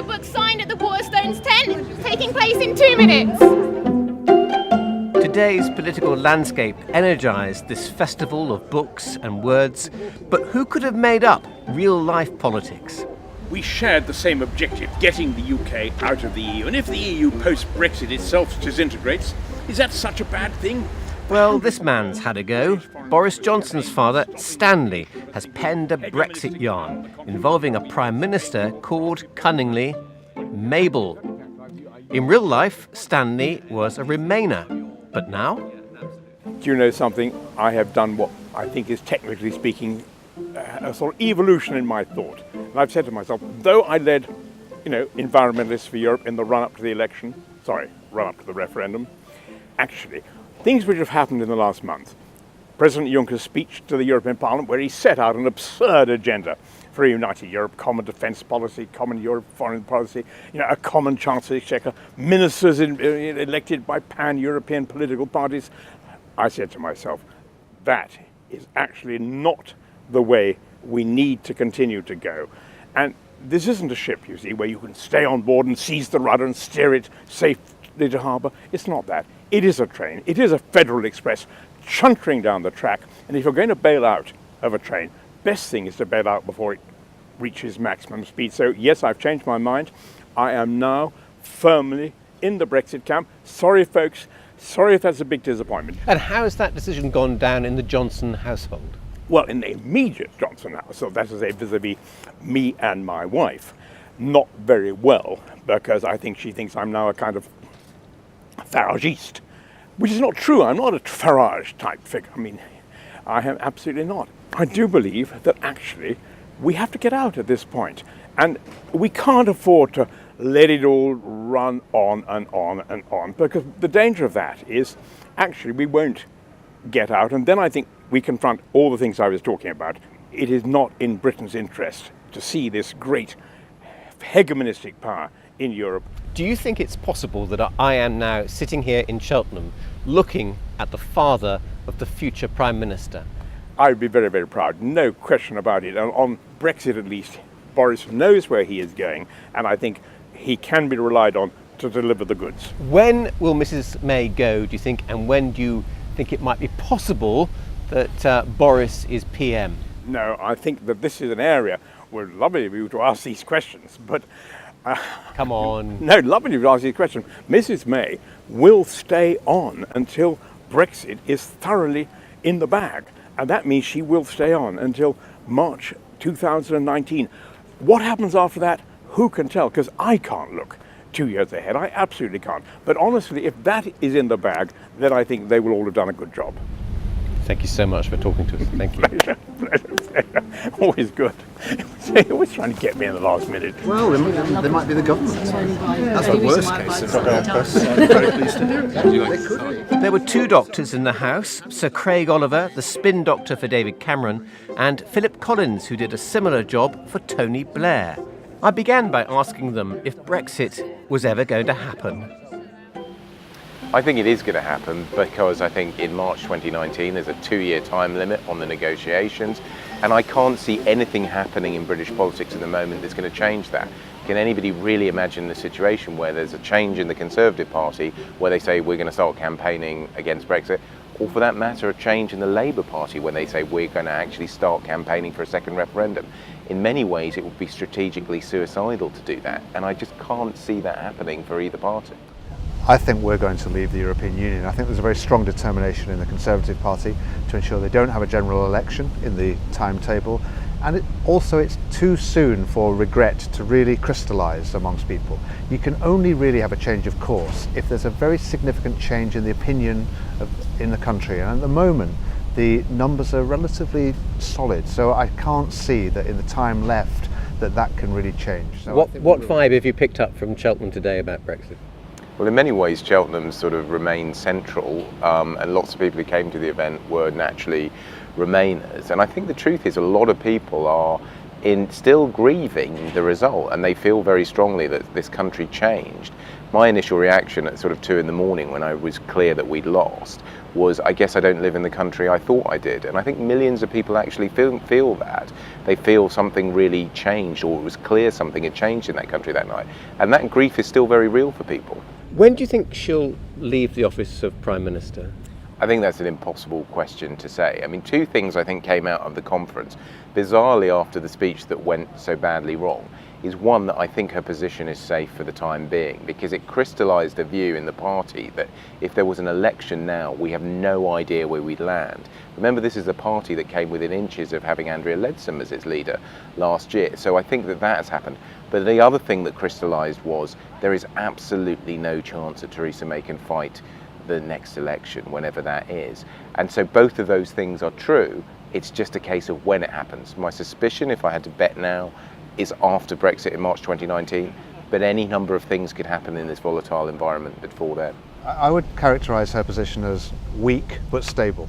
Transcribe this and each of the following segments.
your book signed at the Waterstones tent, taking place in 2 minutes. Today's political landscape energised this festival of books and words, but who could have made up real-life politics? We shared the same objective, getting the UK out of the EU. And if the EU post-Brexit itself disintegrates, is that such a bad thing? Well, this man's had a go. Boris Johnson's father, Stanley, has penned a Brexit yarn involving a Prime Minister called, cunningly, Mabel. In real life, Stanley was a Remainer. But now? Do you know something? I have done what I think is, technically speaking, a sort of evolution in my thought. And I've said to myself, though I led, Environmentalists for Europe in the run-up to the run-up to the referendum, actually, things which have happened in the last month. President Juncker's speech to the European Parliament, where he set out an absurd agenda for a united Europe, common defence policy, common Europe foreign policy, a common Chancellor Exchequer, ministers elected by pan-European political parties. I said to myself, that is actually not the way we need to continue to go. And this isn't a ship, you see, where you can stay on board and seize the rudder and steer it safely to harbour. It's not that. It is a train. It is a Federal Express chuntering down the track. And if you're going to bail out of a train, best thing is to bail out before it reaches maximum speed. So yes, I've changed my mind. I am now firmly in the Brexit camp. Sorry, folks. Sorry if that's a big disappointment. And how has that decision gone down in the Johnson household? Well, in the immediate Johnson household, that is to say vis-a-vis me and my wife, not very well, because I think she thinks I'm now a kind of Farageist, which is not true. I'm not a Farage type figure. I mean, I am absolutely not. I do believe that actually we have to get out at this point, and we can't afford to let it all run on and on and on, because the danger of that is actually we won't get out, and then I think we confront all the things I was talking about. It is not in Britain's interest to see this great hegemonistic power in Europe. Do you think it's possible that I am now sitting here in Cheltenham looking at the father of the future Prime Minister? I would be very, very proud, no question about it. And on Brexit at least, Boris knows where he is going, and I think he can be relied on to deliver the goods. When will Mrs May go, do you think, and when do you think it might be possible that Boris is PM? No, I think that this is an area where it's lovely of you to ask these questions, but... Come on. No, lovely of you to ask these questions. Mrs May will stay on until Brexit is thoroughly in the bag, and that means she will stay on until March 2019. What happens after that, who can tell? Because I can't look 2 years ahead. I absolutely can't. But honestly, if that is in the bag, then I think they will all have done a good job. Thank you so much for talking to us. Thank you. Pleasure. Always good. They're always trying to get me in the last minute. Well, they might be the government. That's the worst case. Very pleased to hear it. There were two doctors in the house, Sir Craig Oliver, the spin doctor for David Cameron, and Philip Collins, who did a similar job for Tony Blair. I began by asking them if Brexit was ever going to happen. I think it is going to happen because I think in March 2019 there's a 2-year time limit on the negotiations, and I can't see anything happening in British politics at the moment that's going to change that. Can anybody really imagine the situation where there's a change in the Conservative Party where they say we're going to start campaigning against Brexit, or for that matter a change in the Labour Party when they say we're going to actually start campaigning for a second referendum? In many ways it would be strategically suicidal to do that, and I just can't see that happening for either party. I think we're going to leave the European Union. I think there's a very strong determination in the Conservative Party to ensure they don't have a general election in the timetable, and it's too soon for regret to really crystallise amongst people. You can only really have a change of course if there's a very significant change in the opinion in the country, and at the moment the numbers are relatively solid, so I can't see that in the time left that can really change. So What vibe have you picked up from Cheltenham today about Brexit? Well, in many ways, Cheltenham sort of remained central, and lots of people who came to the event were naturally Remainers. And I think the truth is a lot of people are still grieving the result, and they feel very strongly that this country changed. My initial reaction at sort of 2 a.m. when I was clear that we'd lost was, I guess I don't live in the country I thought I did. And I think millions of people actually feel that. They feel something really changed, or it was clear something had changed in that country that night. And that grief is still very real for people. When do you think she'll leave the office of Prime Minister? I think that's an impossible question to say. I mean, two things I think came out of the conference, bizarrely after the speech that went so badly wrong, is one, that I think her position is safe for the time being, because it crystallised a view in the party that if there was an election now, we have no idea where we'd land. Remember, this is a party that came within inches of having Andrea Leadsom as its leader last year. So I think that has happened. But the other thing that crystallised was there is absolutely no chance that Theresa May can fight the next election, whenever that is. And so both of those things are true. It's just a case of when it happens. My suspicion, if I had to bet now, is after Brexit in March 2019, but any number of things could happen in this volatile environment before then. I would characterise her position as weak but stable.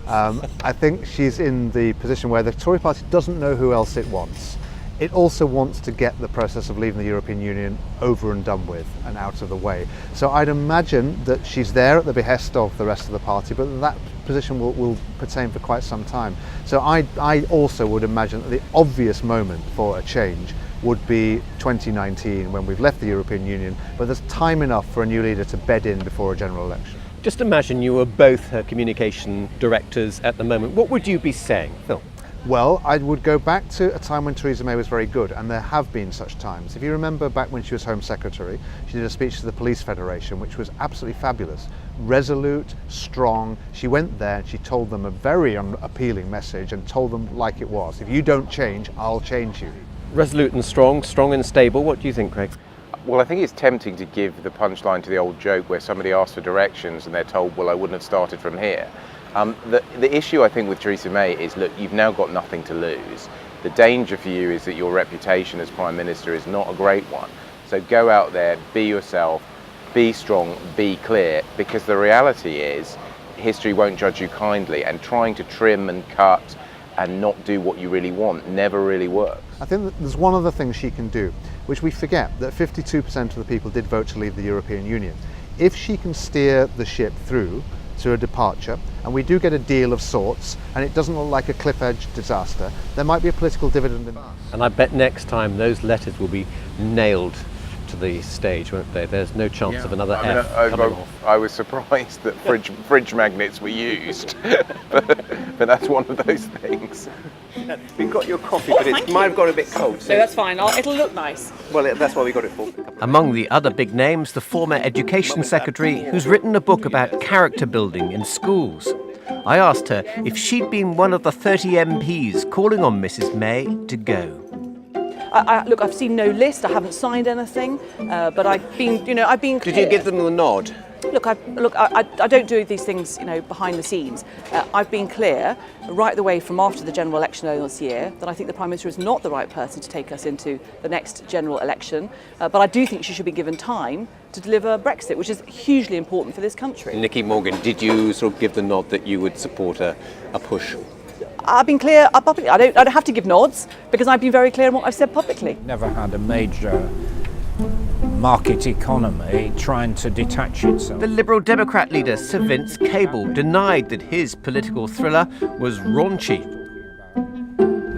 I think she's in the position where the Tory party doesn't know who else it wants. It also wants to get the process of leaving the European Union over and done with and out of the way. So I'd imagine that she's there at the behest of the rest of the party, but that position will pertain for quite some time. So I also would imagine that the obvious moment for a change would be 2019, when we've left the European Union, but there's time enough for a new leader to bed in before a general election. Just imagine you were both her communication directors at the moment. What would you be saying, Phil? Well, I would go back to a time when Theresa May was very good, and there have been such times. If you remember back when she was Home Secretary, she did a speech to the Police Federation, which was absolutely fabulous. Resolute, strong. She went there and she told them a very appealing message and told them like it was. If you don't change, I'll change you. Resolute and strong and stable. What do you think, Craig? Well, I think it's tempting to give the punchline to the old joke where somebody asks for directions and they're told, well, I wouldn't have started from here. The issue, I think, with Theresa May is, look, you've now got nothing to lose. The danger for you is that your reputation as Prime Minister is not a great one. So go out there, be yourself, be strong, be clear, because the reality is history won't judge you kindly, and trying to trim and cut and not do what you really want never really works. I think that there's one other thing she can do, which we forget, that 52% of the people did vote to leave the European Union. If she can steer the ship through to a departure, and we do get a deal of sorts, and it doesn't look like a cliff-edge disaster, there might be a political dividend in that. And I bet next time those letters will be nailed to the stage, won't they? There's no chance of another F coming off. I was surprised that fridge magnets were used, but that's one of those things. We've got your coffee, but it might have got a bit cold. So that's fine. It'll look nice. Well, that's why we got it for. Among the other big names, the former Education Secretary, who's written a book about character building in schools. I asked her if she'd been one of the 30 MPs calling on Mrs May to go. Look, I've seen no list. I haven't signed anything, but I've been clear. Did you give them the nod? Look, I don't do these things, behind the scenes. I've been clear right the way from after the general election earlier this year that I think the Prime Minister is not the right person to take us into the next general election. But I do think she should be given time to deliver Brexit, which is hugely important for this country. Nicky Morgan, did you sort of give the nod that you would support a push? I've been clear publicly. I don't have to give nods because I've been very clear in what I've said publicly. Never had a major market economy trying to detach itself. The Liberal Democrat leader, Sir Vince Cable, denied that his political thriller was raunchy.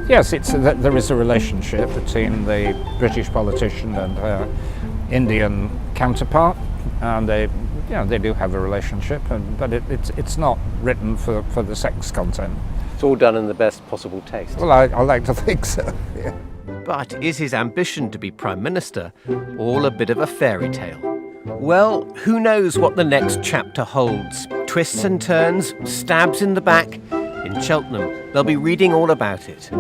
Yes, there is a relationship between the British politician and her Indian counterpart, and they do have a relationship, but it's not written for the sex content. It's all done in the best possible taste. Well, I like to think so. Yeah. But is his ambition to be Prime Minister all a bit of a fairy tale? Well, who knows what the next chapter holds? Twists and turns, stabs in the back. In Cheltenham, they'll be reading all about it.